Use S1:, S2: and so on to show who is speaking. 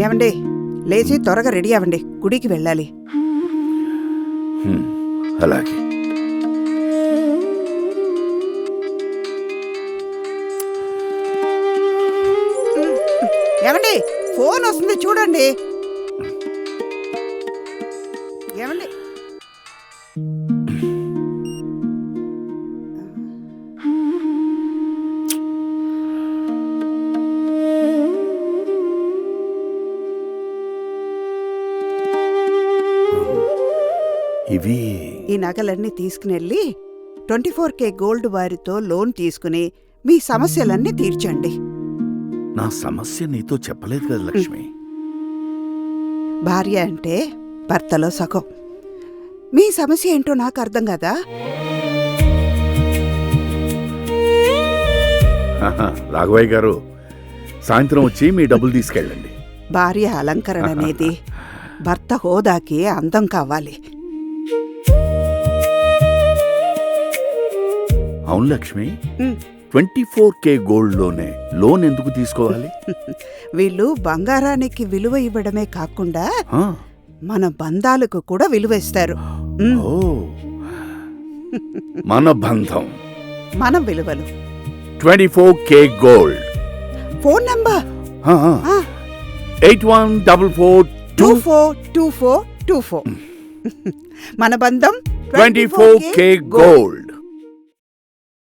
S1: ఏమండి, లేచి త్వరగా రెడీ అవ్వండి, గుడికి వెళ్ళాలి.
S2: అలాగే.
S1: ఏమండి, ఫోన్ వస్తుంది చూడండి. ఏమండి,
S2: ఇవి
S1: ఈ నగలన్నీ తీసుకునెళ్ళి 24K గోల్డ్ వారితో లోన్ తీసుకుని మీ సమస్యలన్నీ తీర్చండి.
S2: నా సమస్య నీతో చెప్పలేదు కదా లక్ష్మి.
S1: భార్య అంటే భర్తలో సగం. మీ సమస్య ఏంటో నాకు అర్థం కదా.
S2: రాఘవయ్య గారు, సాయంత్రం వచ్చి మీ డబ్బులు తీసుకెళ్ళండి.
S1: భార్య అలంకరణ అనేది భర్త హోదాకి అందం కావాలి.
S2: అవును లక్ష్మి, 24K గోల్డ్ లోన్ ఎందుకు తీసుకోవాలి?
S1: వీళ్ళు బంగారానికి విలువ ఇవ్వడమే కాకుండా మన బంధాలకు కూడా విలువ ఇస్తారు.
S2: మన బంధం,
S1: మన విలువలు.
S2: 24K gold.
S1: Phone number
S2: 8144242424.
S1: మన బంధం
S2: 24K గోల్డ్.